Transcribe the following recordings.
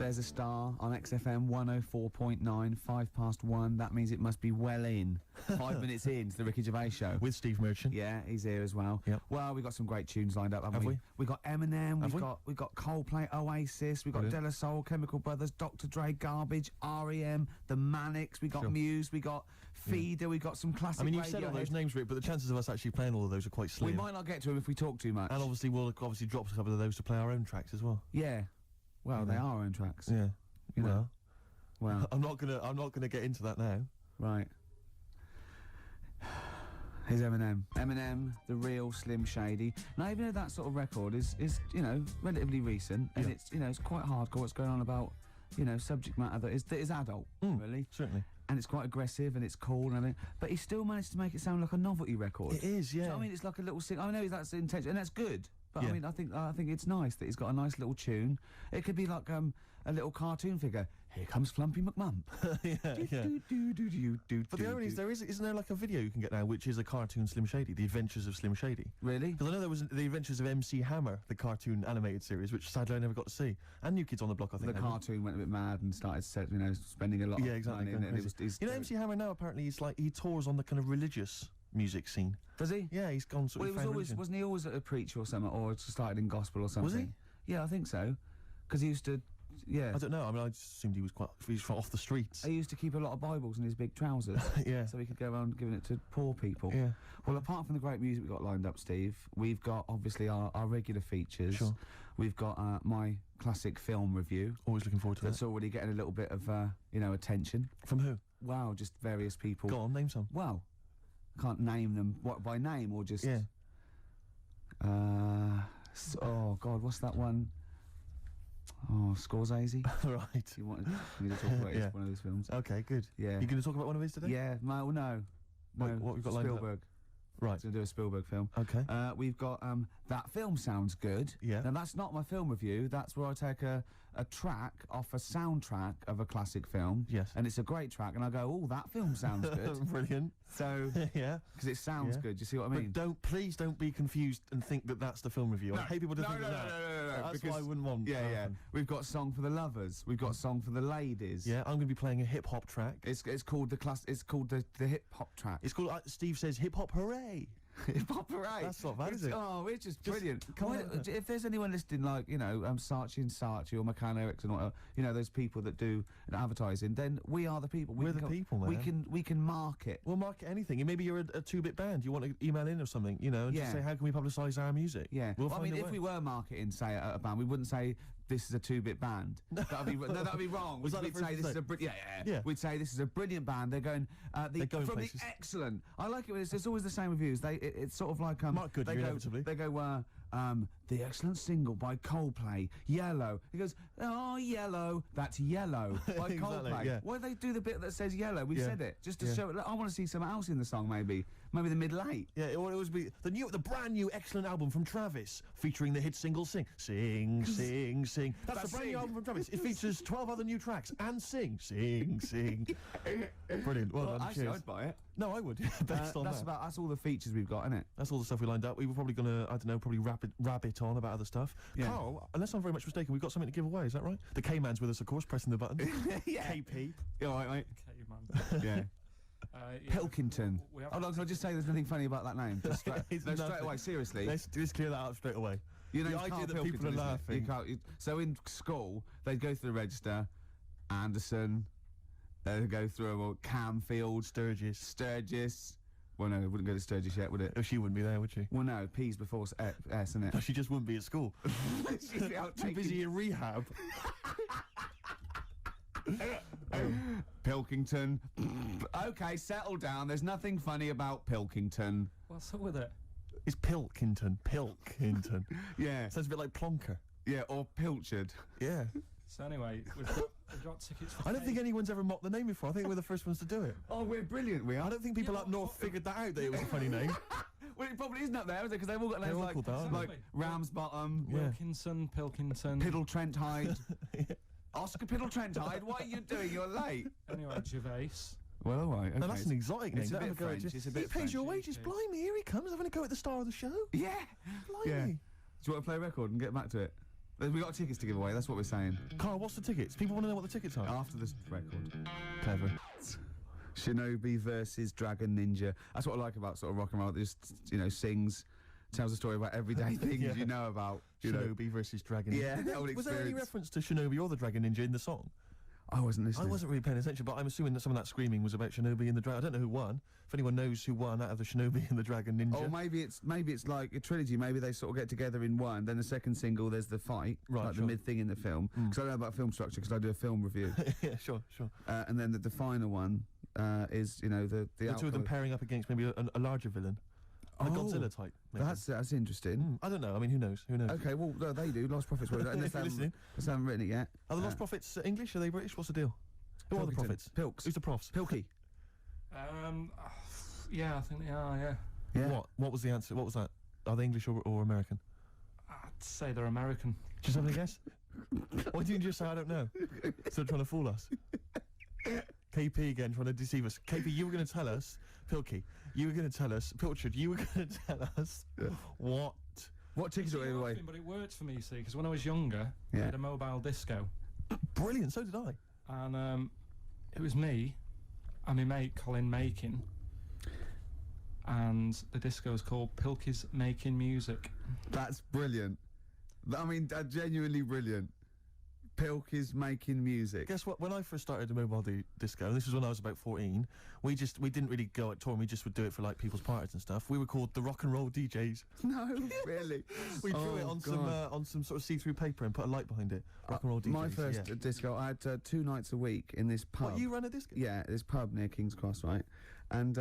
There's a star on XFM 104.9, 1:05. That means it must be well in. 5 minutes in to the Ricky Gervais show. With Steve Merchant. Yeah, he's here as well. Yep. Well, we've got some great tunes lined up, haven't Have we? We've got Eminem, Have we've got Coldplay, Oasis, we've got Brilliant. De La Soul, Chemical Brothers, Dr. Dre, Garbage, R.E.M., The Manics, we got Sure. Muse, we got Feeder, we got some classic I mean, you've said all those Radiohead. names, Rick, but the chances of us actually playing all of those are quite We slim. might not get to them if we talk too much. And obviously, we'll drop a couple of those to play our own tracks as well. Yeah. Well, they are our own tracks. Yeah. You know. Well, I'm not gonna get into that now. right. Here's Eminem. Eminem, the real Slim Shady. Now, even though that sort of record is you know, relatively recent, and Yeah. it's, you know, it's quite hardcore. What's going on about, you know, subject matter that is adult, really. Certainly. And it's quite aggressive and it's cool and everything. But he still managed to make it sound like a novelty record. It is, yeah. So, I mean, it's like a little I know that's the intention, and that's good. But Yeah. I mean, I think it's nice that he's got a nice little tune. It could be like a little cartoon figure. Here comes Flumpy McMump. yeah. But the irony is, isn't there like a video you can get now, which is a cartoon Slim Shady, The Adventures of Slim Shady? Really? Because I know there was The Adventures of MC Hammer, the cartoon animated series, which sadly I never got to see. And New Kids on the Block, I think. The cartoon went a bit mad and started, you know, spending a lot. Yeah, of exactly. money in it. Crazy. You know, MC Hammer now apparently he tours on the kind of religious music scene. Does he? Yeah, he's gone sort Well, of. he was always, wasn't he always a preacher or something, or started in gospel or something? Was he? Yeah, I think so. Because he used to, yeah. I don't know. I mean, I just assumed he was off the streets. He used to keep a lot of Bibles in his big trousers. Yeah. So he could go around giving it to poor people. Yeah. Well, apart from the great music we've got lined up, Steve, we've got obviously our regular features. Sure. We've got my classic film review. Always looking forward to That's that. already getting a little bit of, you know, attention. From who? Wow, just various people. Go on, name some. Well, can't name them by name or just. Yeah. Oh God, what's that one? Oh, Scorsese. Right. You wanted me to talk about Yeah. one of those films? Okay, good. Yeah. You going to talk about one of his today? Yeah. No. No. What we've got lined up? Spielberg. Right. Going to do a Spielberg film. Okay. We've got That Film Sounds Good. Yeah. Now that's not my film review. That's where I take a track off a soundtrack of a classic film. Yes. And it's a great track, and I go, oh, that film sounds good. Brilliant. So. Yeah. Because it sounds Yeah. good. You see what I mean? But please don't be confused and think that that's the film review. I hate people to think that. No. That's because- what I wouldn't want. to Yeah. happen. We've got Song for the Lovers. We've got Song for the Ladies. Yeah, I'm going to be playing a hip hop track. It's called the hip hop track. It's called, Steve says, hip hop hooray. Hip hop hooray. That's not bad, is it? Oh, it's just brilliant. come Why- on. if there's anyone listening, like, you know, Saatchi and Saatchi or McCann Erickson or you know, those people that do advertising, then we are the people. We're the people, man. We can market. We'll market anything. Maybe you're a two-bit band. You want to email in or something, you know, and just Yeah. say, how can we publicise our music? Yeah. We'll Well, I find mean, a if way. we were marketing, say, at a band, we wouldn't say this is a two-bit band. That'd be that'd be wrong. Was that the We'd first say this is mistake? yeah. We'd say this is a brilliant band. They're going They're going from places. the excellent. I like it when it's always the same reviews. It's sort of like Mark Goodyear, they go inevitably. they go the excellent single by Coldplay, Yellow. He goes, oh, Yellow, that's Yellow by Exactly, Coldplay. yeah. Why do they do the bit that says Yellow? We Yeah. said it just to Yeah. show. I want to see something else in the song. Maybe the middle eight. Yeah, it would always be the brand new excellent album from Travis, featuring the hit single "Sing, Sing, Sing, Sing." That's the brand new Sing. album from Travis. It features 12 other new tracks and Sing, Sing, Sing. Brilliant. Well done. Actually, Cheers. I'd buy it. No, I would. Based on that. That's all the features we've got, isn't it? That's all the stuff we lined up. We were probably gonna, I don't know, probably rabbit on about other stuff. Yeah. Carl, unless I'm very much mistaken, we've got something to give away. Is that right? The K-man's with us, of course, pressing the button. Yeah. KP. You all right, mate? Okay, man. Yeah. Yeah. Pilkington. We have- Hold on, can I just say there's nothing funny about that name? Just straight, It's no, straight nothing. away, seriously. Let's just clear that up straight away. You know, the idea that people are laughing. So in school, they'd go through the register, Anderson, they'd go through well, Camfield, Sturgis. Well, no, it wouldn't go to Sturgis yet, would it? Oh, she wouldn't be there, would she? Well, no, P's before S, isn't No, it? she just wouldn't be at school. She's out Too busy in rehab. Pilkington. Okay, settle down. There's nothing funny about Pilkington. What's up with it? It's Pilkington. Pilkington. Yeah. Sounds a bit like Plonker. Yeah, or Pilchard. Yeah. So anyway, we've got tickets for I don't think anyone's ever mocked the name before. I think we're the first ones to do it. Oh, we're brilliant, we are. I don't think people up north figured that out, that it was a funny name. Well, it probably isn't up there, is it? Because they've all got names all like, called that, aren't like Ramsbottom, Yeah. Wilkinson, Pilkington. Piddle Trent Hyde. Oscar Piddle Trent Hyde, what are you doing? You're late. Anyway, Gervais. Well, all right. No, that's an exotic name. It's a Don't bit have go at French, just- it's a bit He pays your French. wages. Blimey, here he comes, having a go at the star of the show. Yeah. Blimey. Yeah. Do you want to play a record and get back to it? We got tickets to give away. That's what we're saying. Carl, what's the tickets? People want to know what the tickets are. After this record. Clever. Shinobi versus Dragon Ninja. That's what I like about sort of rock and roll. It just, sings, tells a story about everyday things Yeah. you know about. You know. Shinobi versus Dragon Ninja. Yeah, the old Was there any experience. reference to Shinobi or the Dragon Ninja in the song? I wasn't listening. I wasn't really paying attention, but I'm assuming that some of that screaming was about Shinobi and the Dragon. I don't know who won. If anyone knows who won out of the Shinobi and the Dragon Ninja. Oh, maybe it's like a trilogy. Maybe they sort of get together in one. Then the second single, there's the fight, Right, like sure. the mid thing in the film. Because I don't know about film structure, because I do a film review. Yeah, sure. And then the final one is, the The two of them outcome. pairing up against maybe a larger villain. A Godzilla type. Maybe. That's interesting. I don't know. I mean, who knows? Okay, well, no, they do. Lost Prophets were. Unless they Listening. haven't written it yet. Are the Lost Prophets English? Are they British? What's the deal? Who are the Pilkington. prophets? Pilks. Who's the profs? Pilky. Yeah, I think they are. Yeah, Yeah. What was the answer? What was that? Are they English or American? I'd say they're American. Just have a guess? Why didn't you just say I don't know? Still trying to fool us. KP again trying to deceive us. KP, you were going to tell us, Pilky, you were going to tell us, Pilchard, you were going to tell us what? What tickets are You're away? laughing, but it worked for me, you see, because when I was younger, I Yeah. had a mobile disco, Brilliant, so did I. and it was me and my mate Colin Makin, and the disco was called Pilky's Making Music. That's brilliant. I mean, genuinely brilliant. Pilk is making music. Guess what? When I first started the mobile disco, and this was when I was about 14, we didn't really go out touring. We just would do it for like people's parties and stuff. We were called the rock and roll DJs. No, really. We drew it Oh, on some sort of see-through paper and put a light behind it. Rock and roll DJs. My first yeah. disco, I had 2 nights a week in this pub. What, you ran a disco? Yeah, this pub near King's Cross, right? And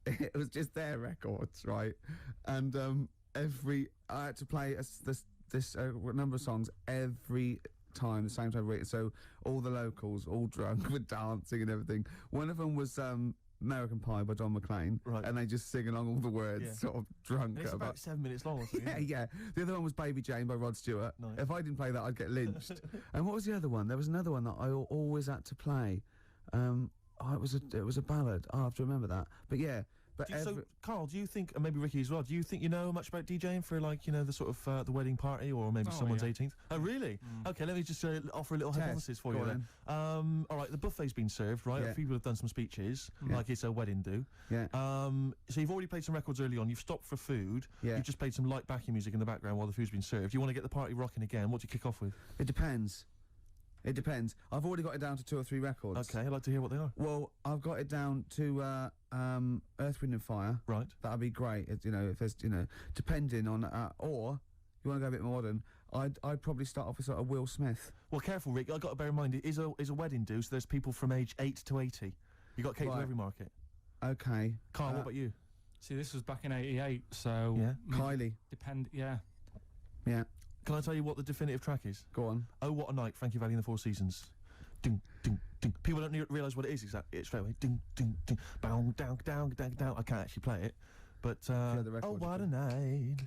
it was just their records, right? And I had to play this number of songs every time, the same time every week. So all the locals, all drunk, were dancing and everything. One of them was American Pie by Don McLean, Right. and they just sing along all the words, Yeah. sort of drunk. And it's at about 7 minutes long or something. yeah, isn't it? yeah. The other one was Baby Jane by Rod Stewart. Nice. If I didn't play that, I'd get lynched. And what was the other one? There was another one that I always had to play. It was a ballad. I have to remember that. But yeah. But So, Carl, do you think, and maybe Ricky as well, do you think you know much about DJing for, like, the sort of the wedding party or maybe Oh, someone's yeah. 18th? Oh, really? Okay, let me just offer a little Test. hypothesis for Go you on then. All right, the buffet's been served, right? Yeah. People have done some speeches, Yeah. like it's a wedding do. Yeah. So you've already played some records early on, you've stopped for food, Yeah. you've just played some light backing music in the background while the food's been served. You want to get the party rocking again, what do you kick off with? It depends. It depends. I've already got it down to 2 or 3 records. Okay, I'd like to hear what they are. Well, I've got it down to Earth, Wind and Fire. Right. That'd be great. If there's, depending on, or you want to go a bit more modern, I'd probably start off with sort of Will Smith. Well, careful, Rick, I've got to bear in mind, it is a wedding do, so there's people from age 8 to 80. You've got to cater to Right. every market. Okay. Carl, what about you? See, this was back in '88, so Yeah. Kylie. Yeah. Yeah. Can I tell you what the definitive track is? Go on. Oh, What a Night, Frankie Valli and the Four Seasons. Ding, ding, ding. People don't realise what it is exactly. It's straight away. Ding, ding, ding. Bow, down, down, down, down. I can't actually play it. But, the oh, record, what you a night.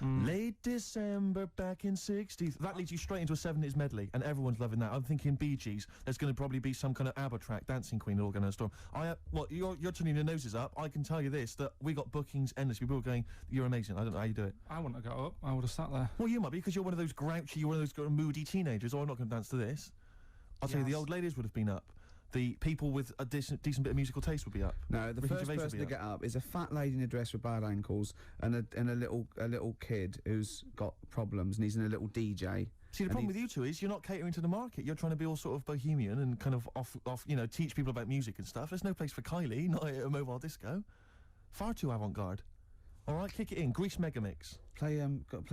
Late December back in 60s. That leads you straight into a 70s medley, and everyone's loving that. I'm thinking Bee Gees. There's going to probably be some kind of ABBA track, Dancing Queen, all going to storm. You're turning your noses up. I can tell you this, that we got bookings endless. People are going, you're amazing. I don't know how you do it. I wouldn't have got up. I would have sat there. Well, you might be, because you're one of those grouchy, you're one of those kind of moody teenagers. Oh, I'm not going to dance to this. I'll tell you, the Yes. old ladies would have been up. The people with a decent bit of musical taste would be up. No, the Ricky first Gervais would person be to get up is a fat lady in a dress with bad ankles and a little kid who's got problems and he's in a little DJ. See, the And problem with you two is you're not catering to the market. You're trying to be all sort of bohemian and kind of off, teach people about music and stuff. There's no place for Kylie, not at a mobile disco. Far too avant-garde. All right, kick it in. Grease Megamix. Play a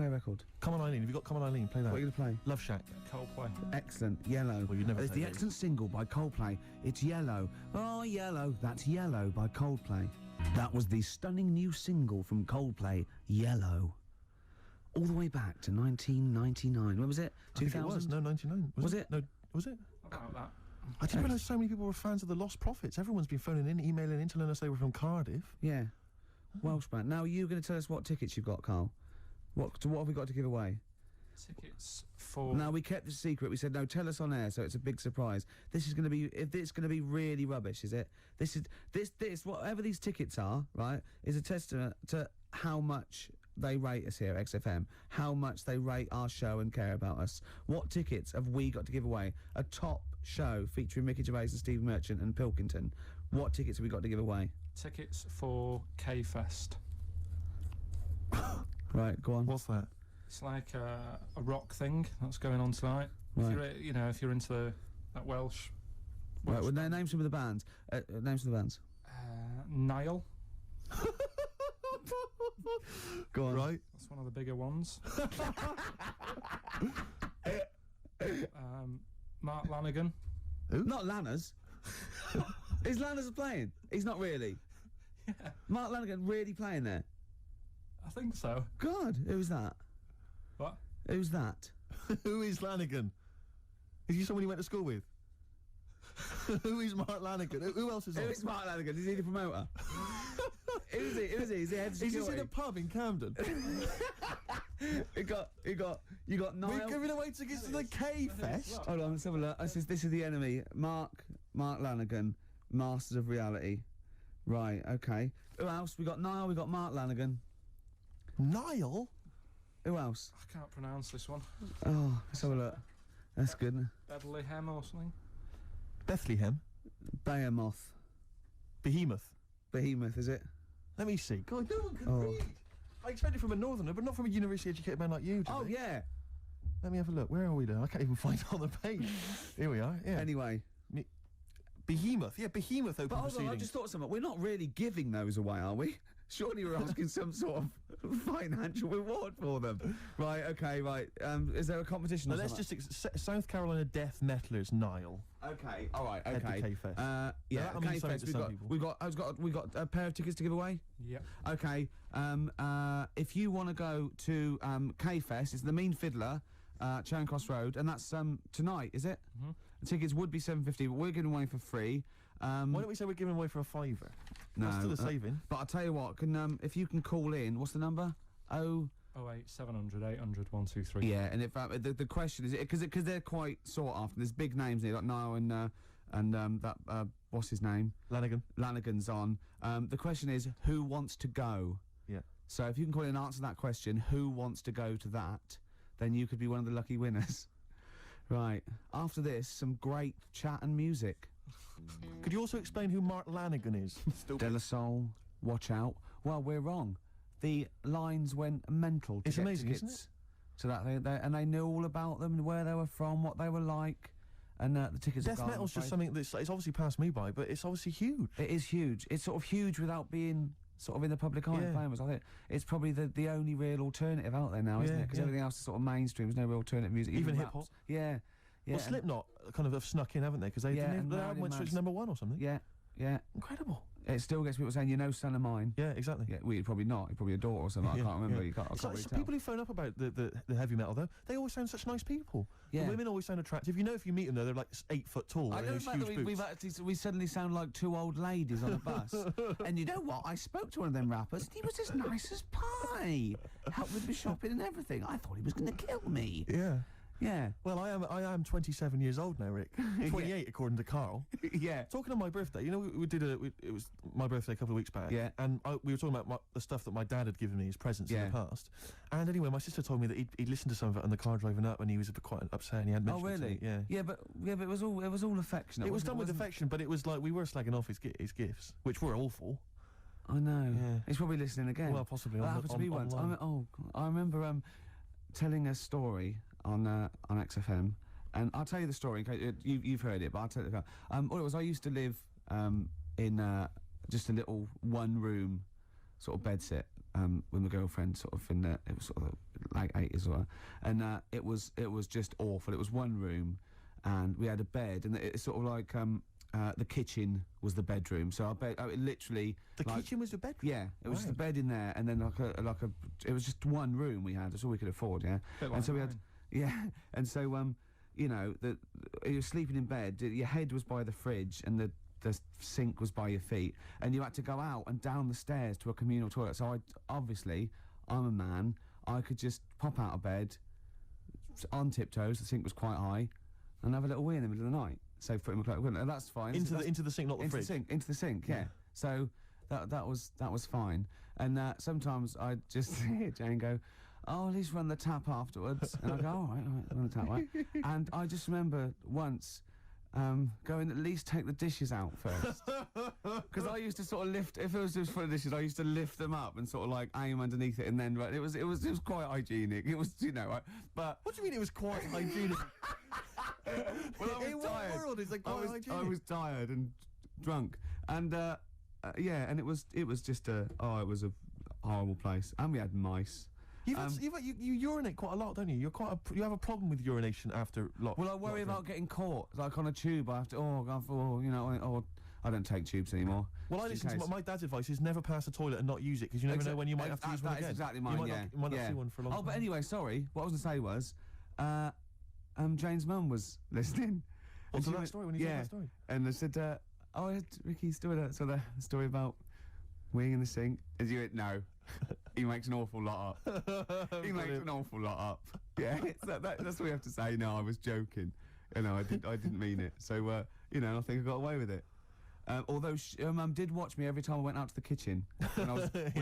record. Come on, Eileen. Have you got Come on, Eileen? Play that. What are you gonna play? Love Shack. Coldplay. Excellent. Yellow. Well, you'd never It's play the those. excellent single by Coldplay. It's Yellow. Oh, Yellow. That's Yellow by Coldplay. That was the stunning new single from Coldplay, Yellow. All the way back to 1999. When was it? I think it was. No, 99. Was it? No, was it? About that. I didn't realise so many people were fans of the Lost Prophets. Everyone's been phoning in, emailing in, telling us they were from Cardiff. Yeah. Welsh band. Now you're going to tell us what tickets you've got, Carl. What have we got to give away? Tickets for. No, we kept the secret. We said no. Tell us on air, so it's a big surprise. This is going to be. If it's going to be really rubbish, is it? This whatever these tickets are, right, is a testament to how much they rate us here at XFM, how much they rate our show and care about us. What tickets have we got to give away? A top show featuring Ricky Gervais and Steve Merchant and Pilkington. What tickets have we got to give away? Tickets for K-Fest. Right, go on. What's that? It's like a rock thing that's going on tonight. Right. If you're into that Welsh. Right, well, name some of the bands. Names of the bands. Nile. Go on. Right. That's one of the bigger ones. Mark Lanigan. Who? Not Lanners. Is Lanners playing? He's not really. Yeah, Mark Lanigan really playing there? I think so. God, who's that? What? Who's that? Who is Lanigan? Is he someone you went to school with? Who is Mark Lanigan? Who else is on? Who is Mark Lanigan? Is he the promoter? Who is he? Who is he? Is he head Is this security? in a pub in Camden? You got Niall. We're giving away tickets to the K-Fest. Hold on, let's have a look. This is the enemy. Mark Lanigan, Masters of Reality. Right, okay. Who else? We got Niall, we got Mark Lanigan. Niall? Who else? I can't pronounce this one. Oh, let's have a look. That's good. Bethlehem or something. Bethlehem? Behemoth. Behemoth? Behemoth, is it? Let me see. God, no one can Oh. read. I expect it from a northerner, but not from a university-educated man like you, Oh, Jimmy. yeah. Let me have a look. Where are we now? I can't even find it on the page. Here we are, yeah. Anyway. Behemoth. Yeah, Behemoth open But hold on, proceedings. I just thought something. We're not really giving those away, are we? Surely we're asking some sort of financial reward for them. Right, okay, right. Is there a competition No, or let's something? just... South Carolina Death Metalers, Niall. Okay, all right, Head to okay. K-Fest. Yeah, that'll mean something K-Fest. to some people. We got a pair of tickets to give away. Yep. Okay. If you want to go to K-Fest, it's the Mean Fiddler, Charing Cross Road, and that's tonight, is it? Mm-hmm. The tickets would be $7.50, but we're giving away for free. Why don't we say we're giving away for a fiver? No, That's still a saving. But I'll tell you what. If you can call in, what's the number? 08 700 800 123. Yeah, and if the question is because they're quite sought after. There's big names here like Niall and that what's his name? Lanigan's on. The question is who wants to go? Yeah. So if you can call in and answer that question, who wants to go to that, then you could be one of the lucky winners. Right. After this, some great chat and music. Could you also explain who Mark Lanigan is? De La Soul, watch out. Well, we're wrong. The lines went mental to It's get amazing, tickets. isn't it? So that and they knew all about them and where they were from, what they were like, and the tickets. Death metal's just something that's it's obviously passed me by, but it's obviously huge. It is huge. It's sort of huge without being sort of in the public eye. Yeah. Famous. I think it's probably the only real alternative out there now, isn't it? Because yeah. everything else is sort of mainstream. There's no real alternative music. Even raps. hip-hop. Yeah. Yeah. Well, Slipknot kind of have snuck in, haven't they? Because they Yeah, and their Marilyn album went straight to Manson. #1 or something. Yeah. Yeah. Incredible. It still gets people saying, "You know, son of mine." Yeah, exactly. Yeah. Well, you're probably not. You're probably a daughter or something. I can't remember. You can't. I It's can't like really some tell. people who phone up about the heavy metal though, they always sound such nice people. Yeah. The women always sound attractive. You know, if you meet them though, they're like 8 foot tall. I and know the those fact huge that boots. we suddenly sound like two old ladies on a bus. And you know what? I spoke to one of them rappers, and he was as nice as pie. Helped with the shopping and everything. I thought he was going to kill me. Yeah. Yeah. Well, I am 27 years old now, Rick. 28 according to Carl. Yeah. Talking of my birthday, you know, we did it was my birthday a couple of weeks back. Yeah. And we were talking about the stuff that my dad had given me as presents in Yeah. the past. And anyway, my sister told me that he'd listened to some of it in the car driving up, and he was a bit quite upset, and he had Oh mentioned really? it to me. Yeah. Yeah, but it was all affectionate. It was wasn't done with wasn't affection, but it was like we were slagging off his gifts, which were awful. I know. Yeah. He's probably listening again. Well, possibly. That on happened the, to me on, once. online. I remember telling a story on XFM, and I'll tell you the story. In case, you've heard it, but I'll tell you. All it was, I used to live in just a little one-room sort of bedsit with my girlfriend, sort of it was sort of like 80s or whatever, and it was just awful. It was one room, and we had a bed, and it's sort of like the kitchen was the bedroom. So our bed, literally, The like, kitchen was the bedroom. yeah, it was just a Wow. bed in there, and then it was just one room we had. That's all we could afford, yeah. Bit And like so we had, mine. yeah, and so you know, you were sleeping in bed. Your head was by the fridge, and the sink was by your feet, and you had to go out and down the stairs to a communal toilet. So I'm a man. I could just pop out of bed on tiptoes. The sink was quite high, and have a little wee in the middle of the night. So put in my clothes, and that's fine. Into the sink, not the into fridge. the sink, yeah. So that was fine. And sometimes I just hear Jane go, "Oh, at least run the tap afterwards." And I go, all right, run the tap, right? And I just remember once going, at least take the dishes out first. Because I used to sort of lift, if it was just full of dishes, I used to lift them up and sort of like aim underneath it, and then it was quite hygienic. It was, you know, but What do you mean it was quite hygienic? well, I was In tired. what world is it quite hygienic? I was tired and drunk, and yeah, and it was just it was a horrible place, and we had mice. You urinate quite a lot, don't you? You have a problem with urination after lot. Well, I worry about getting caught, like on a tube. I have to, you know, I don't take tubes anymore. Well, I listen to my dad's advice is never pass the toilet and not use it, because you never know when you might have to use one again. That is exactly mine, you might not see one for a long time. Oh, but anyway, sorry. What I was going to say was, Jane's mum was listening. What's that story? When you told that story? And I said, Ricky's doing a story about weeing in the sink. And you went, no. He makes an awful lot up. He makes an awful lot up. Yeah, that's what we have to say. No, I was joking. You know, I didn't mean it. So, you know, I think I got away with it. Although Mum did watch me every time I went out to the kitchen when I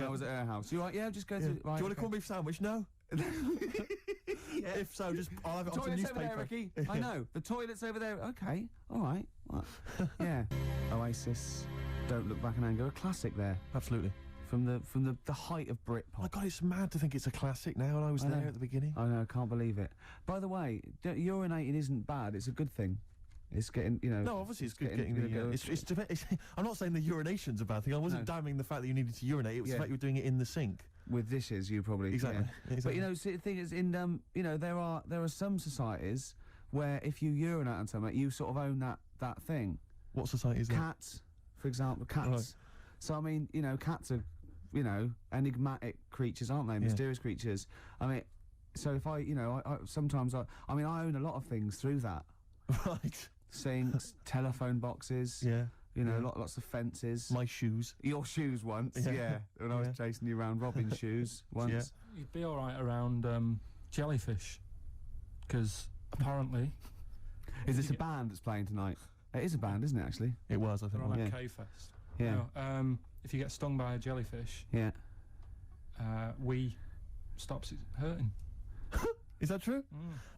was at her house. You right? Yeah, just go to. Right, do you want a corned beef sandwich? No. Yeah. If so, just I'll have it on some Toilet's newspaper. over there, Ricky. I know. The toilet's over there. Okay. All right. What? Yeah. Oasis. Don't Look Back in Anger. A classic there. Absolutely. From the height of Britpop. Oh my God, it's mad to think it's a classic now, and I was there at the beginning. I know, I can't believe it. By the way, urinating isn't bad. It's a good thing. It's getting, you know. No, obviously it's good getting the. I'm not saying the urination's a bad thing. I wasn't damning the fact that you needed to urinate. It was the fact you were doing it in the sink. With dishes, you probably exactly. But you know, see, the thing is, you know, there are some societies where if you urinate on something, you sort of own that thing. What society is that? Cats, for example, cats. Right. So I mean, you know, cats are, you know, enigmatic creatures, aren't they? Mysterious creatures. I mean, so if I sometimes I own a lot of things through that. Right. Sinks, telephone boxes. Yeah. You know, lots of fences. My shoes. Your shoes once, yeah. When I was chasing you around Robin's shoes once. Yeah. You'd be all right around jellyfish, because apparently. Is this a band that's playing tonight? It is a band, isn't it? Actually, it was. I think. They're on at K-Fest. Yeah. No, if you get stung by a jellyfish, stops it hurting. Is that true?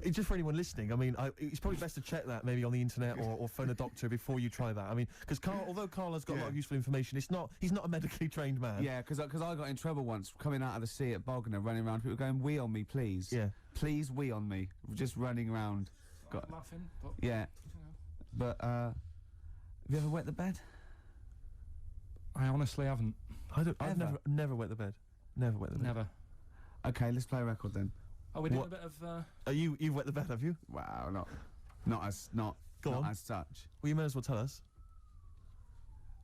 It's just for anyone listening. I mean, it's probably best to check that maybe on the internet or phone a doctor before you try that. I mean, because although Carl has got a lot of useful information, he's not a medically trained man. Yeah, because I got in trouble once coming out of the sea at Bognor, running around, people going, "Wee on me, please." Yeah. Please wee on me. Just running around. Laughing. But, yeah. But have you ever wet the bed? I honestly haven't. I've never wet the bed. Never wet the bed. Never. Okay, let's play a record then. Oh, we did a bit of. You've wet the bed, have you? Wow, not as such. Well, you may as well tell us.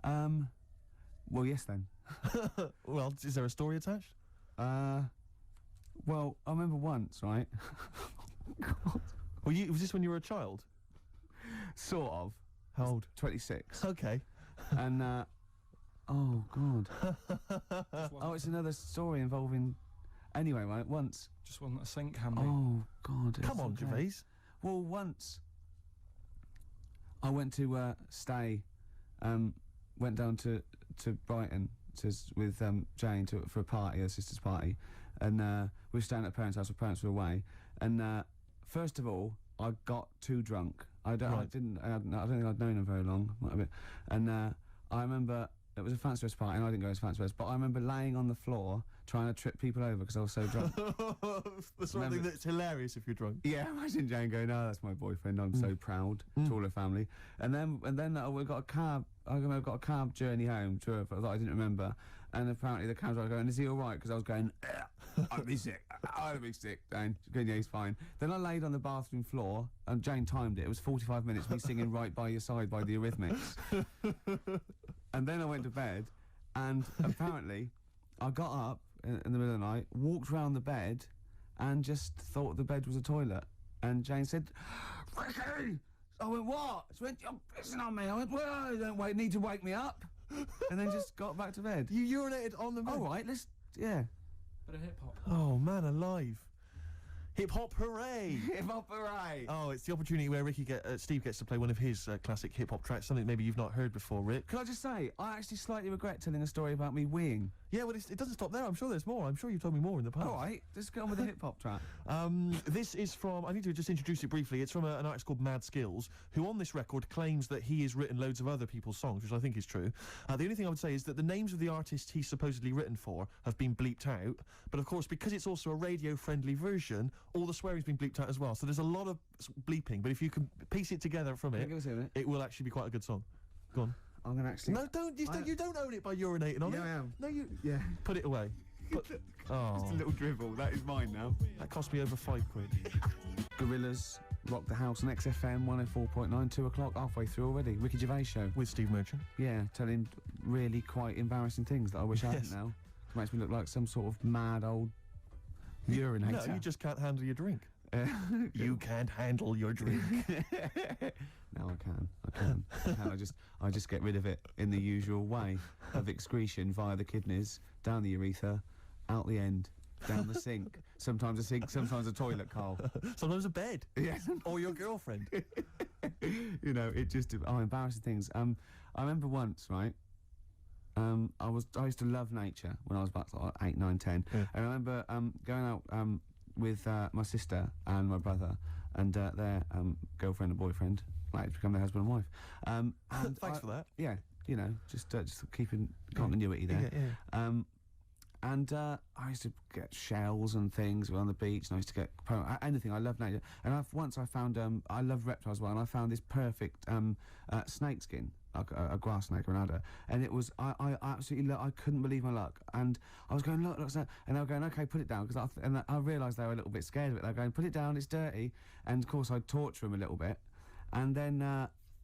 Well, yes then. Well, is there a story attached? Well, I remember once, right? God. Was this when you were a child? Sort of. How old? 26. Okay. And oh God. Oh, it's another story involving. Anyway, right, once. Just wasn't a sink handy. Oh God. Come on, Gervais. Well, once I went to stay. Went down to Brighton with Jane for a party, her sister's party, and we were staying at her parents' house. Her parents were away, and first of all, I got too drunk. I don't think I'd known her very long, might have been. And I remember it was a fancy dress party, and I didn't go as fancy dress, but I remember laying on the floor trying to trip people over because I was so drunk. The sort of thing that's hilarious if you're drunk. Yeah, imagine Jane going, "No, that's my boyfriend. I'm so proud." To all her family, and then we got a cab. I got a cab journey home to her that I didn't remember, and apparently the cab driver going, "Is he all right?" Because I was going, "I'll be sick. I'll be sick." Jane, yeah, he's fine. Then I laid on the bathroom floor, and Jane timed it. It was 45 minutes. Me singing "Right by Your Side" by the Eurythmics, and then I went to bed, and apparently I got up in the middle of the night, walked round the bed, and just thought the bed was a toilet. And Jane said, "Ricky!" I went, "What?" She went, "You're pissing on me." I went, "Well, you don't need to wake me up." And then just got back to bed. You urinated on the bed? All right, let's, yeah. Bit of hip hop. Oh, man alive. Hip hop hooray! Hip hop hooray! Oh, it's the opportunity where Steve gets to play one of his classic hip hop tracks, something maybe you've not heard before, Rick. Can I just say, I actually slightly regret telling a story about me weeing. Yeah, well, it doesn't stop there. I'm sure there's more. I'm sure you've told me more in the past. All right, just get on with the hip hop track. This is from, I need to just introduce it briefly. It's from an artist called Mad Skills, who on this record claims that he has written loads of other people's songs, which I think is true. The only thing I would say is that the names of the artists he's supposedly written for have been bleeped out, but of course, because it's also a radio-friendly version, all the swearing's been bleeped out as well. So there's a lot of bleeping, but if you can piece it together from it, it will actually be quite a good song. Go on. I'm gonna actually. No, you don't own it by urinating on it. Yeah, I am. No, you. Yeah. Put it away. Oh. Just a little dribble. That is mine now. That cost me over £5. Gorillas rock the house on XFM 104.9, 2 o'clock, halfway through already. Ricky Gervais show. With Steve Merchant. Yeah, telling really quite embarrassing things that I wish I hadn't now. It makes me look like some sort of mad old urinator. No, you just can't handle your drink. You can't handle your drink. No, I can. I just get rid of it in the usual way of excretion via the kidneys, down the urethra, out the end, down the sink. Sometimes a sink, sometimes a toilet, Carl. Sometimes a bed. Yes. Or your girlfriend. You know, it just embarrassing things. I remember once, right? I used to love nature when I was about 8, 9, 10. Yeah. And I remember going out with my sister and my brother and their girlfriend and boyfriend, like to become their husband and wife. And Thanks for that. Yeah, you know, just keeping continuity there. Yeah. And I used to get shells and things on the beach, and I used to get anything. I love nature. And I found I love reptiles as well, and I found this perfect snakeskin, like a grass snake or an adder, and it was I absolutely I couldn't believe my luck. And I was going look, and they were going, okay, put it down, because I realised they were a little bit scared of it. They were going, put it down, it's dirty. And of course I'd torture them a little bit, and then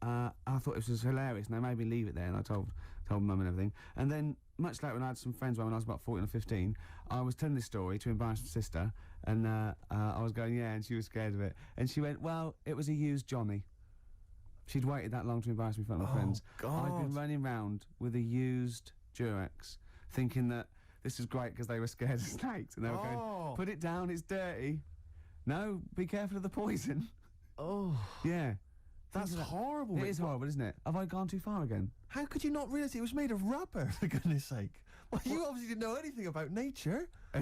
I thought it was hilarious, and they made me leave it there, and I told mum and everything. And then much later, when I had some friends when I was about 14 or 15, I was telling this story to embarrass my sister, and I was going, yeah, and she was scared of it. And she went, well, it was a used Johnny. She'd waited that long to embarrass me in front of my friends. God. I'd been running round with a used Durex, thinking that this was great because they were scared of snakes, and they were going, put it down, it's dirty. No, be careful of the poison. Oh. Yeah. That's horrible. It is horrible, isn't it? Have I gone too far again? How could you not realise it was made of rubber, for goodness sake? Well, you obviously didn't know anything about nature. I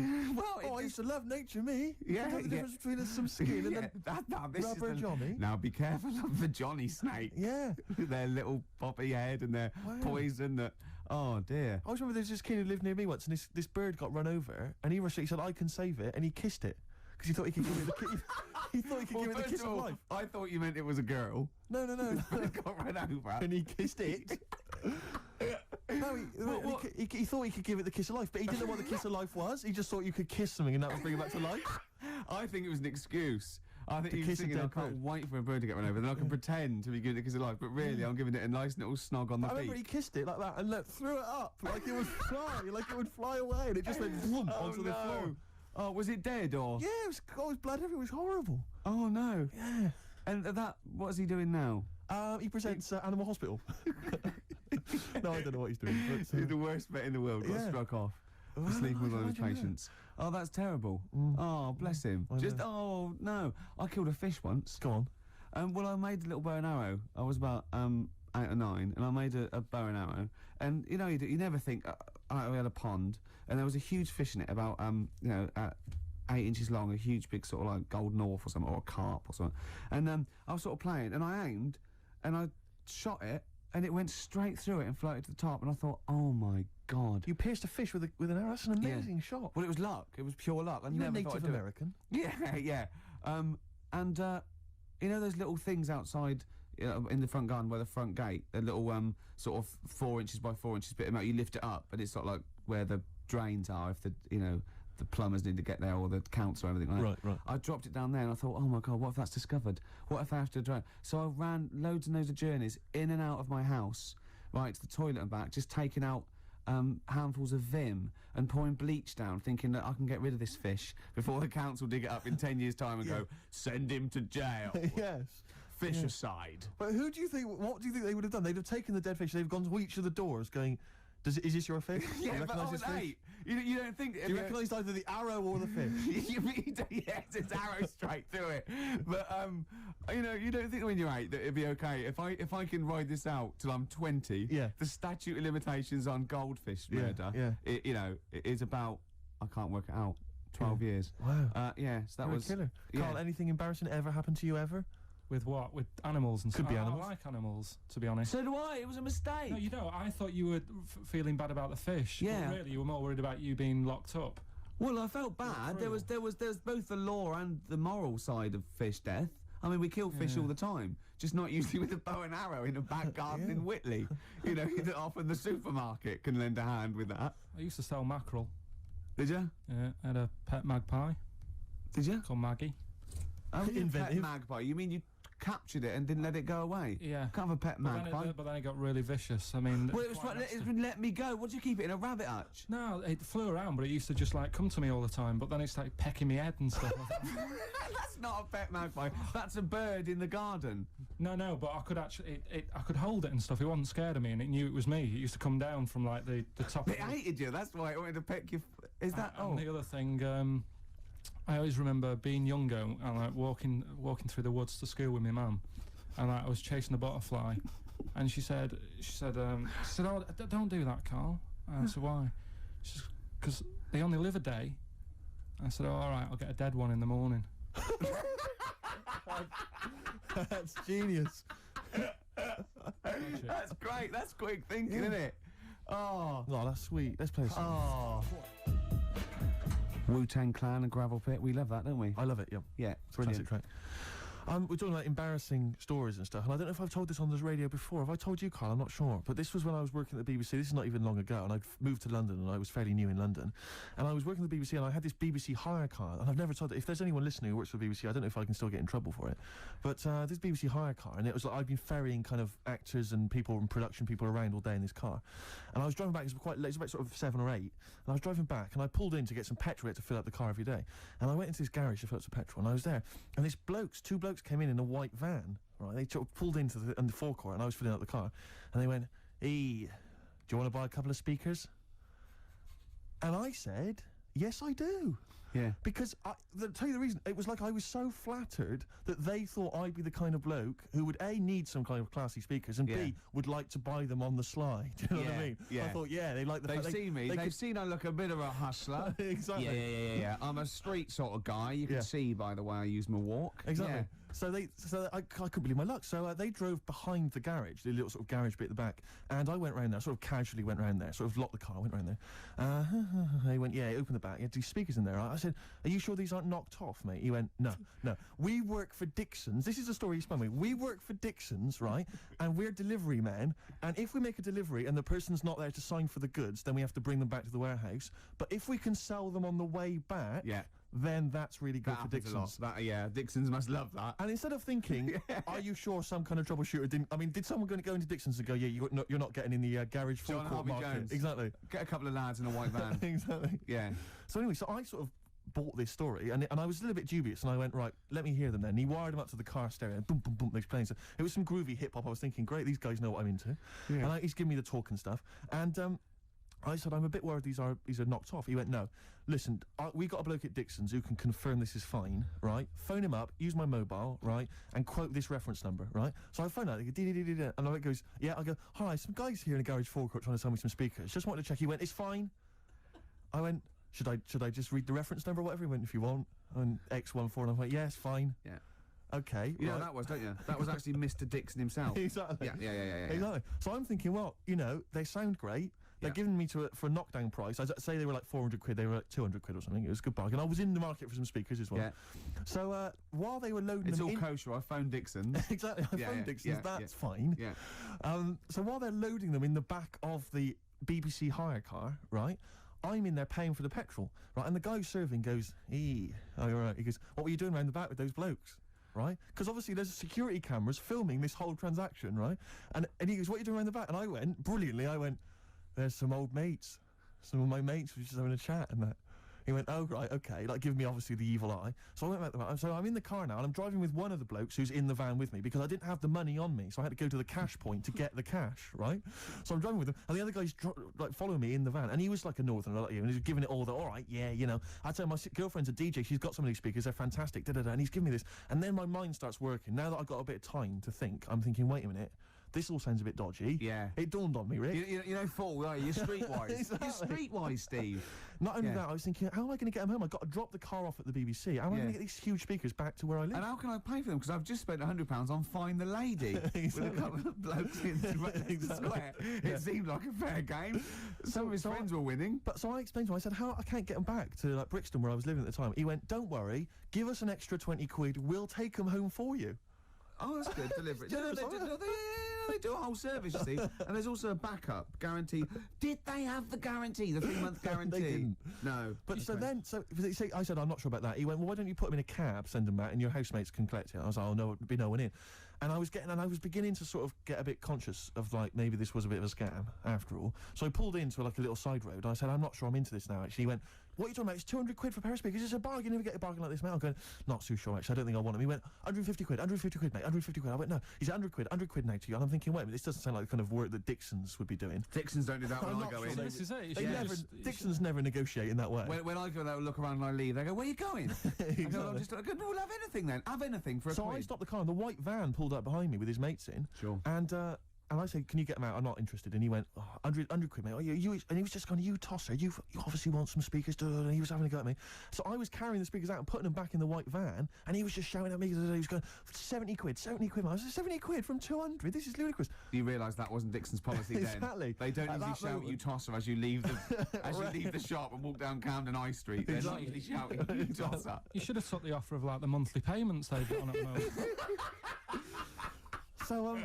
used to love nature, me. Yeah, the difference between some skin and this rubber Johnny. Now be careful of the Johnny snake. Yeah. Their little poppy head and their poison that... Oh, dear. I always remember there's this kid who lived near me once, and this bird got run over, and he said, I can save it, and he kissed it. Because he thought he could give it the kiss. He thought he could give it the kiss of life. I thought you meant it was a girl. No. It got run over. And he kissed it. No, he thought he could give it the kiss of life, but he didn't know what the kiss of life was. He just thought you could kiss something and that would bring it back to life. I think it was an excuse. I think he was kiss a thinking, I dead can't bird. wait for a bird to get run over, then I can pretend to be giving it a kiss of life, but really I'm giving it a nice little snog on the I remember beak. he kissed it like that and threw it up like it would fly away, and it just went whoomp onto the floor. Oh, was it dead or? Yeah, it was blood everywhere. It was horrible. Oh no. Yeah. And what is he doing now? He presents Animal Hospital. No, I don't know what he's doing. But, He's the worst vet in the world. Got struck off for sleeping with one of his patients. Oh, that's terrible. Oh, bless him. Oh no, I killed a fish once. Go on. Well, I made a little bow and arrow. I was about 8 or 9, and I made a bow and arrow. And you know, you never think. We had a pond, and there was a huge fish in it, about 8 inches long, a huge big sort of like golden orph or something, or a carp or something. And I was sort of playing, and I aimed, and I shot it, and it went straight through it and floated to the top. And I thought, oh my God! You pierced a fish with an arrow. That's an amazing shot. Well, it was luck. It was pure luck. You're Native American. Yeah. You know those little things outside in the front garden by the front gate, a little sort of 4 inches by 4 inches bit of metal. You lift it up, and it's sort of like where the drains are. If the plumbers need to get there, or the council or everything like that. Right. I dropped it down there, and I thought, oh my God, what if that's discovered? What if I have to drive? So I ran loads and loads of journeys in and out of my house, right to the toilet and back, just taking out handfuls of Vim and pouring bleach down, thinking that I can get rid of this fish before the council dig it up in 10 years' time and go, send him to jail. Yes. Fish aside. But what do you think they would have done? They'd have taken the dead fish, they've gone to each of the doors going, is this your fish? Yeah, but I was 8. You don't think... Do you recognise either the arrow or the fish? Yes, just arrow straight through it. But you know, you don't think when you're 8 that it'd be okay if I can ride this out till I'm 20. Yeah. The statute of limitations on goldfish murder. Yeah. It, you know, it is about, I can't work it out, 12 years. Wow. Yeah. So that You're was a killer. yeah. Carl, anything embarrassing ever happened to you ever? With what? With animals and Could stuff? be animals. I like animals, to be honest. So do I. It was a mistake. No, you don't. I thought you were feeling bad about the fish. Yeah. But really, you were more worried about you being locked up. Well, I felt bad. There was both the law and the moral side of fish death. I mean, we kill fish all the time, just not usually with a bow and arrow in a back garden in Whitley. You know, that often the supermarket can lend a hand with that. I used to sell mackerel. Did you? Yeah, I had a pet magpie Did you? called Maggie. Oh, you Inventive. pet magpie. You mean you captured it and didn't let it go away? Yeah. Can't have a pet magpie. But then it got really vicious. I mean... Well, it was quite right. nasty. It would let me go. What do you keep it in a rabbit hutch? No, it flew around, but it used to just like come to me all the time. But then it started pecking me head and stuff. That's not a pet magpie. That's a bird in the garden. No, but I could actually, I could hold it and stuff. It wasn't scared of me, and it knew it was me. It used to come down from like the top. It hated you. That's why it wanted to peck you. Is that? And the other thing, I always remember being younger and like walking through the woods to school with my mum, and like, I was chasing a butterfly, and she said, "Oh, don't do that, Carl." And I said, "Why?" She said, "'Cause they only live a day." I said, "Oh, all right, I'll get a dead one in the morning." That's genius. That's great. That's quick thinking, isn't it? Oh. Oh, that's sweet. Let's play a song. Oh. Wu-Tang Clan and Gravel Pit. We love that, don't we? I love it, yeah. Yeah, Classic brilliant. track. We're talking about embarrassing stories and stuff, and I don't know if I've told this on this radio before. Have I told you, Carl? I'm not sure. But this was when I was working at the BBC. This is not even long ago, and I'd moved to London, and I was fairly new in London. And I was working at the BBC, and I had this BBC hire car, and I've never told it. If there's anyone listening who works for the BBC, I don't know if I can still get in trouble for it. But this BBC hire car, and it was like I'd been ferrying kind of actors and people and production people around all day in this car. And I was driving back, it was quite late, it was about sort of 7 or 8, and I was driving back, and I pulled in to get some petrol to fill up the car every day. And I went into this garage to fill up some petrol, and I was there, and two blokes came in a white van, right? They pulled into the forecourt, and I was filling up the car, and they went, "Hey, do you want to buy a couple of speakers?" And I said, "Yes, I do." Yeah. Because, to tell you the reason, it was like I was so flattered that they thought I'd be the kind of bloke who would, A, need some kind of classy speakers, and B, would like to buy them on the sly. Do you know what I mean? Yeah. I thought, yeah, they like the They've fact seen me. They've seen I look a bit of a hustler. Exactly. Yeah. I'm a street sort of guy. You can see by the way I use my walk. Exactly. Yeah. So I couldn't believe my luck. So they drove behind the garage, the little sort of garage bit at the back, and I went round there, sort of casually went round there, sort of locked the car, went round there. They went, yeah, open the back. You had these speakers in there. I said, "Are you sure these aren't knocked off, mate?" He went, no. We work for Dixon's. This is the story he spun me. We work for Dixon's, right? And we're delivery men. And if we make a delivery and the person's not there to sign for the goods, then we have to bring them back to the warehouse. But if we can sell them on the way back, then that's really good for Dixon's. Dixon's must love that. And instead of thinking, are you sure some kind of troubleshooter didn't... I mean, did someone go into Dixon's and go, yeah, you're not getting in the garage John forecourt Harvey market? Jones. Exactly. Get a couple of lads in a white van. Exactly. Yeah. So anyway, so I sort of bought this story, and I was a little bit dubious, and I went, right, let me hear them then. And he wired them up to the car stereo, and boom, boom, boom, they're playing. So it was some groovy hip-hop. I was thinking, great, these guys know what I'm into. Yeah. And he's giving me the talk and stuff. And I said, I'm a bit worried these are knocked off. He went, no, listen, we got a bloke at Dixon's who can confirm this is fine, right? Phone him up, use my mobile, right? And quote this reference number, right? So I phone out, they go, dee-dee-dee-dee-dee, and I goes, yeah, I go, hi, some guys here in a garage forecourt trying to sell me some speakers. Just wanted to check. He went, it's fine. I went, should I just read the reference number or whatever? He went, if you want. And X14, and I went, yeah, it's fine. Yeah. Okay. You know that was, don't you? That was actually Mr. Dixon himself. Exactly. Yeah. Exactly. So I'm thinking, well, you know, they sound great. They're giving me for a knockdown price. I'd say they were like 400 quid. They were like 200 quid or something. It was a good bargain. I was in the market for some speakers as well. Yeah. So while they were loading it's them all kosher. I phoned Dixon's. Exactly. I phoned Dixon's. That's fine. Yeah. So while they're loading them in the back of the BBC hire car, right, I'm in there paying for the petrol, right, and the guy serving goes, oh, you're right. He goes, what were you doing around the back with those blokes? Right? Because obviously there's security cameras filming this whole transaction, right? And he goes, what are you doing around the back? And I went, brilliantly, there's some old mates. Some of my mates were just having a chat and that. He went, oh, right, okay, like, give me, obviously, the evil eye. So I went back to the van. So I'm in the car now, and I'm driving with one of the blokes who's in the van with me, because I didn't have the money on me, so I had to go to the cash point to get the cash, right? So I'm driving with him, and the other guy's, like, following me in the van, and he was like a northerner, like you, and he was giving it all the, all right, yeah, you know. I tell my girlfriend's a DJ, she's got some of these speakers, they're fantastic, da-da-da, and he's giving me this. And then my mind starts working. Now that I've got a bit of time to think, I'm thinking, wait a minute, this all sounds a bit dodgy. Yeah. It dawned on me, Rick. You know, fool, are you? You're streetwise. Exactly. You're streetwise, Steve. Not only Yeah. that, I was thinking, how am I going to get them home? I've got to drop the car off at the BBC. How am I going to get these huge speakers back to where I live? And how can I pay for them? Because I've just spent £100 on Find the Lady with a couple of blokes in the square. It seemed like a fair game. Some of his friends were winning. But so I explained to him, I said, how I can't get them back to like Brixton, where I was living at the time. He went, don't worry, give us an extra 20 quid, we'll take them home for you. Oh, that's good. Deliberate. They do a whole service, you see. And there's also a backup guarantee. Did they have the guarantee, the 3-month guarantee? They didn't. No. But so then, I said, I'm not sure about that. He went, well, why don't you put them in a cab, send them back, and your housemates can collect it? I was like, oh, no, there'd be no one in. And I was beginning to sort of get a bit conscious of, like, maybe this was a bit of a scam, after all. So I pulled into, like, a little side road, and I said, I'm not sure I'm into this now, actually. He went, what are you talking about? It's 200 quid for a pair of speakers. It's a bargain. You never get a bargain like this, mate. I'm going, not too sure, actually. I don't think I want them. He went, 150 quid, 150 quid, mate, 150 quid. I went, no. He's 100 quid now to you. And I'm thinking, wait a minute, this doesn't sound like the kind of work that Dixons would be doing. Dixons don't do that when I go in. This is it. Dixons never negotiate in that way. When I go, they'll look around and I leave. They go, where are you going? Exactly. I go, I'm just like, no, we'll have anything then. Have anything for a So quid. I stopped the car, and the white van pulled up behind me with his mates in. Sure. And I said, can you get them out? I'm not interested. And he went, oh, 100 quid, mate. Oh, and he was just going, you tosser, you obviously want some speakers. And he was having a go at me. So I was carrying the speakers out and putting them back in the white van, and he was just shouting at me. He was going, 70 quid, mate. I said, 70 quid from 200? This is ludicrous. You realise that wasn't Dixon's policy then. Exactly. They don't At usually that shout moment. you tosser as you leave the leave the shop and walk down Camden High Street. They're not usually shouting you tosser. You should have took the offer of like the monthly payments they've got on at the moment. So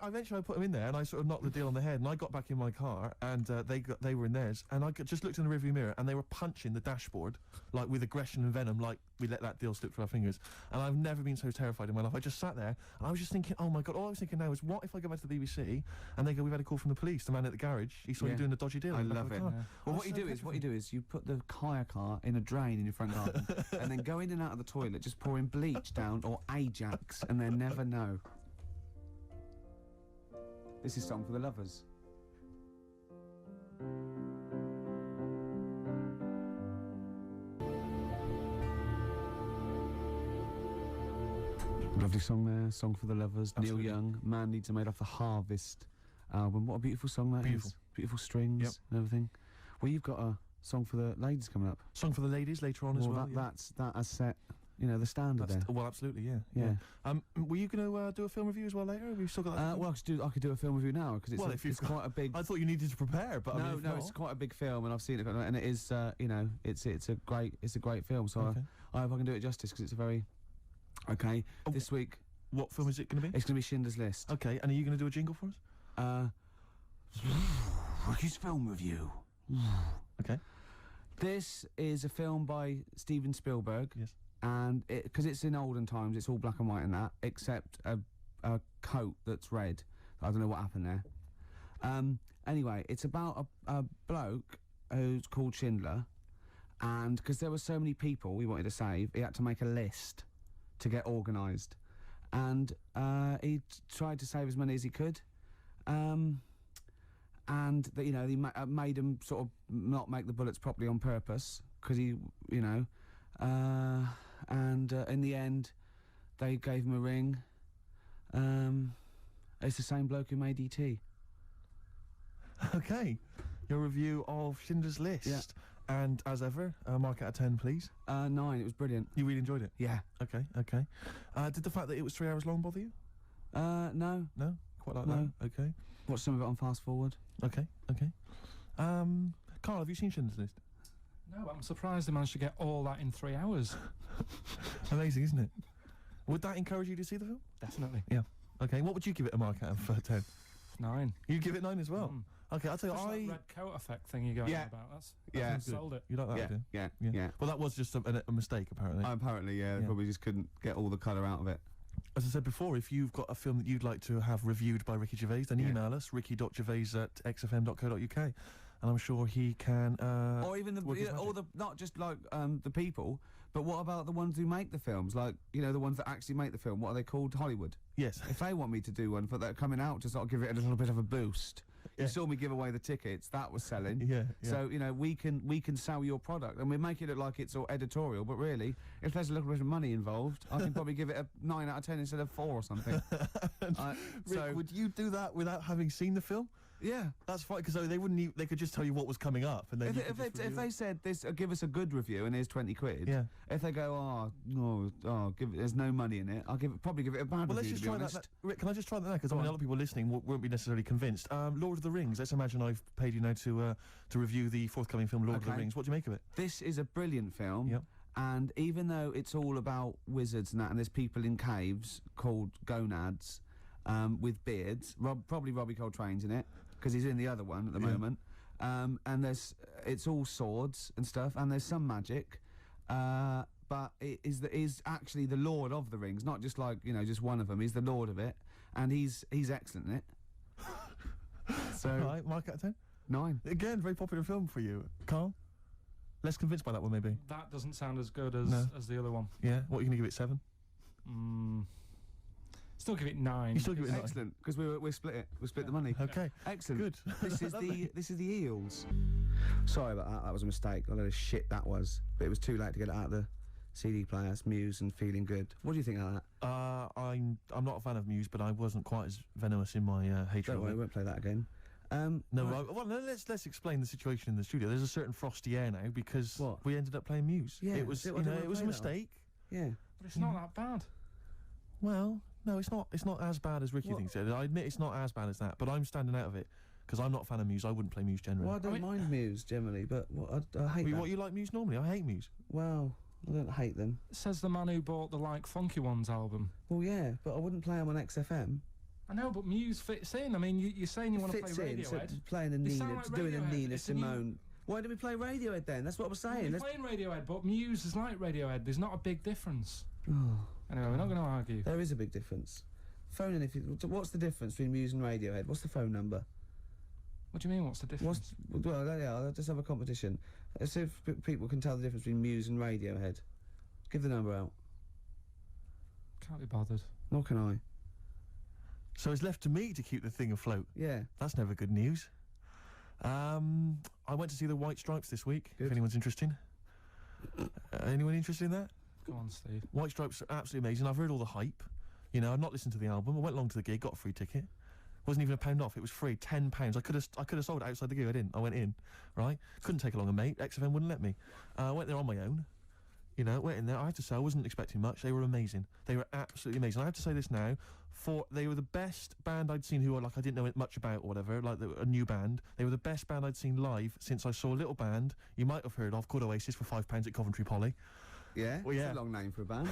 eventually I put them in there, and I sort of knocked the deal on the head, and I got back in my car, and they were in theirs, and I just looked in the rearview mirror, and they were punching the dashboard, like with aggression and venom, like we let that deal slip through our fingers. And I've never been so terrified in my life. I just sat there, and I was just thinking, oh my God, all I was thinking now is, what if I go back to the BBC, and they go, we've had a call from the police, the man at the garage, he saw you doing a dodgy deal. I in the back love of it. the car. Well, I was what so you do is you put the hire car in a drain in your front garden, and then go in and out of the toilet, just pouring bleach down or Ajax, and they'll never know. This is Song for the Lovers. Lovely song there, Song for the Lovers. Absolutely. Neil Young, Man Needs a Made off the Harvest album. What a beautiful song that is. Beautiful strings and everything. Well, you've got a song for the ladies coming up. Song for the ladies later on as well. That has set, you know, the standard there. Well, absolutely, yeah. Were you going to do a film review as well later? Have you still got that? Well, I could do a film review now because it's quite a big. I thought you needed to prepare, but I mean, no, it's quite a big film, and I've seen it, and it is, you know, it's a great film. So Okay. I hope I can do it justice because it's a very okay. Oh, This week What film is it going to be? it's going to be Schindler's List. Okay, and are you going to do a jingle for us? Ricky's film review. Okay. This is a film by Steven Spielberg. Yes. And because it's in olden times, it's all black and white and that, except a coat that's red. I don't know what happened there. Anyway, it's about a bloke who's called Schindler, and because there were so many people we wanted to save, he had to make a list to get organised, and he tried to save as many as he could, and you know, he made him sort of not make the bullets properly on purpose because he, you know. And in the end, they gave him a ring. It's the same bloke who made E.T. Okay. Your review of Schindler's List. Yeah. And as ever, mark out of 10, please. 9, it was brilliant. You really enjoyed it? Yeah. Okay. Did the fact that it was 3 hours long bother you? No. No? Quite like No. that? Okay. Watched some of it on fast forward. Okay. Carl, have you seen Schindler's List? No, I'm surprised they managed to get all that in 3 hours. Amazing, isn't it? Would that encourage you to see the film? Definitely. Yeah. Okay, what would you give it a mark out of 10? 9. You'd give it 9 as well? Okay, I'll tell you, Just that red coat effect thing you're going on about. That's sold it. You like that, do you? Yeah. Well, that was just a mistake, apparently. Apparently, yeah. They probably just couldn't get all the colour out of it. As I said before, if you've got a film that you'd like to have reviewed by Ricky Gervais, then email us, ricky.gervais@xfm.co.uk. and I'm sure he can. Or even work his or magic. not just like the people, but what about the ones who make the films? Like, you know, the ones that actually make the film. What are they called? Hollywood. Yes. If they want me to do one for that coming out to sort of give it a little bit of a boost. Yeah. You saw me give away the tickets. That was selling. Yeah, yeah. So, you know, we can sell your product, and we make it look like it's all editorial, but really, if there's a little bit of money involved, I can probably give it a 9 out of 10 instead of 4 or something. Rick, would you do that without having seen the film? Yeah. That's fine, because they wouldn't. They could just tell you what was coming up, and then If they said this, give us a good review, and here's 20 quid. Yeah. If they go, there's no money in it, I'll probably give it a bad Well, let's review. just to be try honest. that. Rick, can I just try that now? Because Go I mean, a on. lot of people listening won't be necessarily convinced. Lord of the Rings. Let's imagine I've paid you now to review the forthcoming film Lord of the Okay. Rings. What do you make of it? This is a brilliant film. Yep. And even though it's all about wizards and that, and there's people in caves called gonads with beards, probably Robbie Coltrane's in it, because he's in the other one at the Yeah. moment. And it's all swords and stuff, and there's some magic. But it is actually the Lord of the Rings, not just like, you know, just one of them. He's the Lord of it, and he's excellent in it. So Right, mark out of 10. 9. Again, very popular film for you, Carl. Less convinced by that one, maybe. That doesn't sound as good as No. as the other one. Yeah. What are you gonna give it? 7? Still give it 9. You still give it 9. Excellent, because we split it. We split the money. Okay. Excellent. Good. This is the eels. Sorry about that. That was a mistake. I know the shit that was, but it was too late to get it out of the CD player. It's Muse and Feeling Good. What do you think of that? I'm not a fan of Muse, but I wasn't quite as venomous in my hatred Don't of worry, it. we won't play that again. No, right. well, no, let's explain the situation in the studio. There's a certain frosty air now because What? we ended up playing Muse. Yeah, it was, I you don't know, wanna it was a play that one. mistake. Yeah. But it's not that bad. Well, no, it's not. It's not as bad as Ricky What? thinks it is. I admit it's not as bad as that, but I'm standing out of it because I'm not a fan of Muse. I wouldn't play Muse generally. Well, I don't mean- mind Muse generally, but I hate that. What you like Muse normally? I hate Muse. Well, I don't hate them. Says the man who bought the Like Funky Ones album. Well, yeah, but I wouldn't play them on XFM. I know, but Muse fits in. I mean, you're saying you want to play Fits in, so Radiohead. playing a They Nina, sound like doing a Radiohead. Nina It's a new- Simone. Why don't we play Radiohead then? That's what I was saying. You're Let's- playing Radiohead, but Muse is like Radiohead. There's not a big difference. Oh, Anyway, we're not going to argue. there is a big difference. Phone in if you. What's the difference between Muse and Radiohead? What's the phone number? What do you mean, what's the difference? Well, yeah, I'll just have a competition. Let's see if people can tell the difference between Muse and Radiohead. Give the number out. Can't be bothered. Nor can I. So it's left to me to keep the thing afloat. Yeah. That's never good news. I went to see the White Stripes this week. Good. If anyone's interested. Anyone interested in that? Go on, Steve. White Stripes are absolutely amazing. I've heard all the hype. You know, I've not listened to the album. I went along to the gig, got a free ticket. Wasn't even £1 off. It was free, £10. I could have sold it outside the gig. I didn't. I went in, right? Couldn't take along a mate. XFM wouldn't let me. I went there on my own. You know, went in there. I have to say, I wasn't expecting much. They were amazing. They were absolutely amazing. I have to say this now. They were the best band I'd seen who I didn't know much about or whatever, like a new band. They were the best band I'd seen live since I saw a little band you might have heard of called Oasis for £5 at Coventry Poly. Yeah? Well, yeah. It's a long name for a band.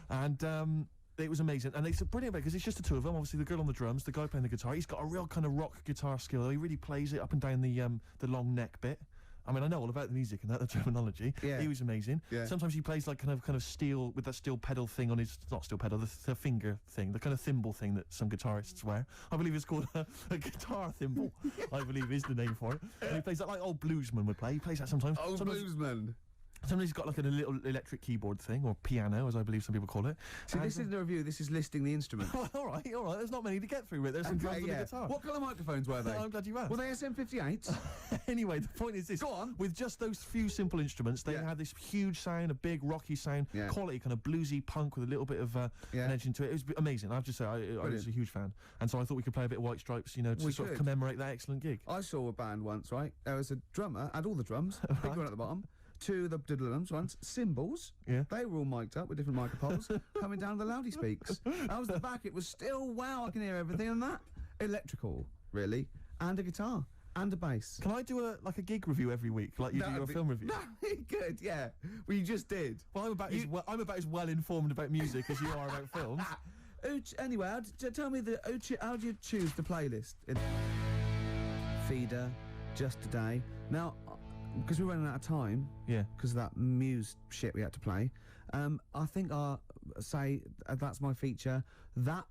And it was amazing. And it's brilliant because it's just the two of them. Obviously, the girl on the drums, the guy playing the guitar. He's got a real kind of rock guitar skill. He really plays it up and down the long neck bit. I mean, I know all about the music and that, the terminology. Yeah. He was amazing. Yeah. Sometimes he plays like kind of steel, with that steel pedal thing on his, not steel pedal, the finger thing, the kind of thimble thing that some guitarists wear. I believe it's called a guitar thimble, I believe is the name for it. And he plays that like old bluesman would play. He plays that sometimes. Oh, Sometimes- bluesman. Sometimes he's got like a little electric keyboard thing, or piano, as I believe some people call it. See, this isn't a review, this is listing the instruments. all right. There's not many to get through with. There's some drums and a guitar. What colour microphones were they? I'm glad you asked. Were they SM58s? Anyway, the point is this. Go on. With just those few simple instruments, they Yeah. had this huge sound, a big rocky sound, Yeah. quality, kind of bluesy punk with a little bit of Yeah. an edge into it. It was amazing. I have to say, I was a huge fan. And so I thought we could play a bit of White Stripes, you know, to We sort of could. commemorate that excellent gig. I saw a band once, right? There was a drummer, had all the drums, big one at the bottom, two of the diddle-ums once, cymbals. Yeah. They were all mic'd up with different microphones coming down the loudy speaks. I was at the back, it was still, wow, I can hear everything and that. Electrical, really, and a guitar, and a bass. Can I do a gig review every week, like you do your film review? No, good, yeah. Well, you just did. Well, I'm about as well informed about music as you are about films. Anyway, tell me, how do you choose the playlist? Feeder, Just Today. Now, because we're running out of time, Yeah. because of that Muse shit we had to play, I think I'll say that's my feature. That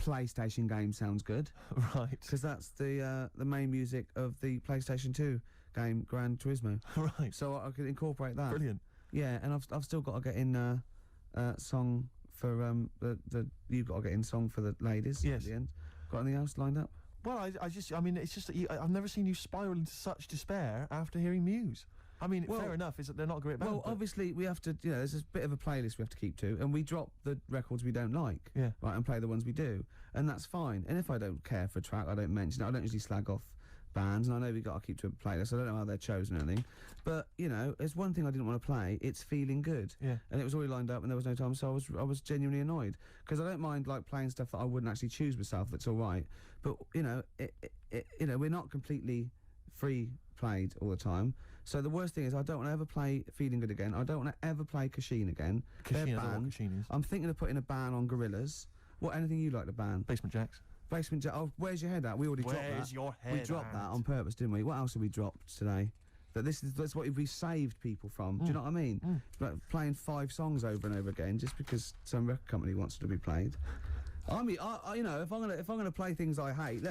PlayStation game sounds good. Right. Because that's the main music of the PlayStation 2 game Gran Turismo. Right. So I could incorporate that. Brilliant. Yeah, and I've still got to get in song for you've got to get in song for the ladies. Yes. At the end. Got anything else lined up? Well, I mean, it's just that I've never seen you spiral into such despair after hearing Muse. I mean, Well- fair enough, is that they're not a great band. Well, but- obviously we have to. There's a bit of a playlist we have to keep to, and we drop the records we don't like. Yeah. Right, and play the ones we do, and that's fine. And if I don't care for a track, I don't mention it. I don't usually slag off bands, and I know we got to keep to a playlist. I don't know how they're chosen or anything, but there's one thing I didn't want to play. It's Feeling Good. Yeah. And it was already lined up, and there was no time, so I was genuinely annoyed because I don't mind like playing stuff that I wouldn't actually choose myself. That's all right, but we're not completely free played all the time. So the worst thing is I don't want to ever play Feeling Good again. I don't want to ever play Kashin again. They're Kashin, I don't know what banned. Kashin is. I'm thinking of putting a ban on Gorillaz. What, anything you like to ban? Basement Jacks. Basement Jack. Oh, where's your head at? We already dropped that. Where's your head We dropped that at? on purpose, didn't we? What else have we dropped today? That's what we saved people from. Do you know what I mean? Like playing 5 songs over and over again just because some record company wants it to be played. I mean, if I'm gonna play things I hate,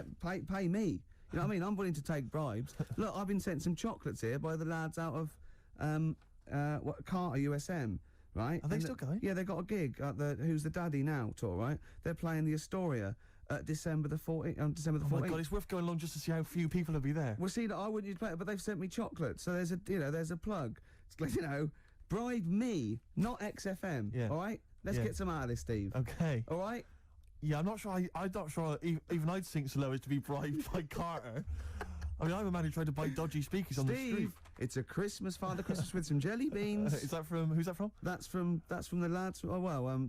pay me. You know what I mean? I'm willing to take bribes. Look, I've been sent some chocolates here by the lads out of Carter USM. Right? Are they And still going? Yeah, they got a gig at the Who's the Daddy Now tour. Right? They're playing the Astoria. December the 14th. December the 14th. Oh my God, it's worth going along just to see how few people will be there. Well, see, I wouldn't use play it, but they've sent me chocolate, so there's a plug. It's like, bribe me, not XFM. Yeah. All right, let's Yeah. get some out of this, Steve. Okay. All right. Yeah, I'm not sure. I'm not sure even I'd sink so low as to be bribed by Carter. I mean, I'm a man who tried to buy dodgy speakers on the street. Steve, it's a Christmas, Father Christmas with some jelly beans. Is that from? Who's that from? That's from the lads. Oh well,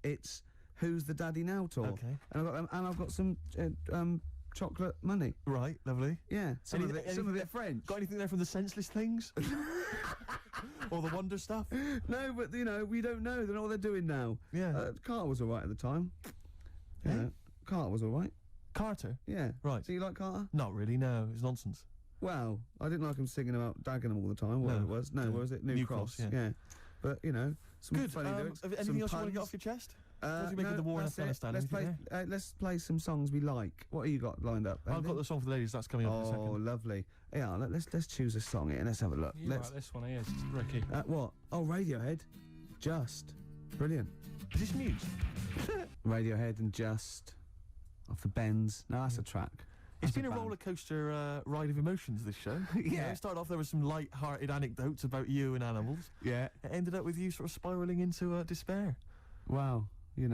it's Who's the Daddy Now tour. Okay. And I've got some chocolate money. Right, lovely. Yeah, some of Anything it French. Got anything there from the Senseless Things? Or the Wonder Stuff? No, but we don't know. They don't know what they're doing now. Yeah. Carter was all right at the time. Eh? Carter was all right. Carter? Yeah. Right. Do you like Carter? Not really, no. It's nonsense. Well, I didn't like him singing about Dagenham all the time. Whatever No. it was. No, No. what was it? New Cross. Yeah. But some Good. funny lyrics. Anything some else you want to get puns. off your chest? What No, do you make of the war in that's it. Afghanistan? Let's play some songs we like. What have you got lined up? I've got Anything? the song for the ladies. That's coming up in a Oh, second. lovely. Yeah, let's choose a song here and let's have a look. You Let's. like this one here, Ricky. What? Oh, Radiohead. Just. Brilliant. Is this Muse? Radiohead and Just. Off the Bends. No, that's a track. It's That's been a band. roller coaster ride of emotions, this show. Yeah. It started off, there were some light-hearted anecdotes about you and animals. Yeah. It ended up with you sort of spiralling into despair. Wow. There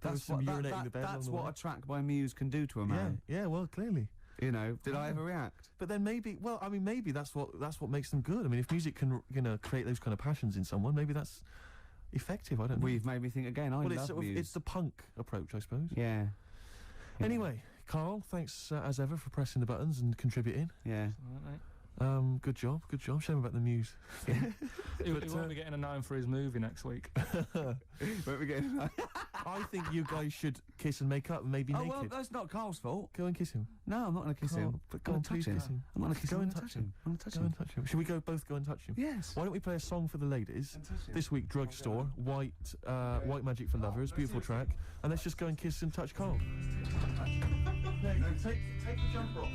was some urinating in the bed that's along the what way. a track by Muse can do to a man. Yeah, well, clearly. Did I ever react? But then maybe that's what makes them good. I mean, if music can create those kind of passions in someone, maybe that's effective. I don't know. Well, you've made me think again. I Well, it's love sort of, Muse. it's the punk approach, I suppose. Yeah. Anyway, Carl, thanks as ever for pressing the buttons and contributing. Yeah. Alright, Good job. Shame about the Muse. mate. He But, won't be getting a 9 for his movie next week. Won't we get? I think you guys should kiss and make up, maybe Oh naked. well, that's not Carl's fault. Go and kiss him. No, I'm not going to kiss Carl, him. but I'm go gonna on, touch please him. kiss him. I'm not going to kiss Go him. and I'm gonna touch him. I'm going to touch Go him. and touch him. Should we both go and touch him? Yes. Why don't we play a song for the ladies? And touch him. This week, Drugstore, White Magic for Lovers, beautiful track. And let's just go and kiss and touch Carl. No, take the jumper off.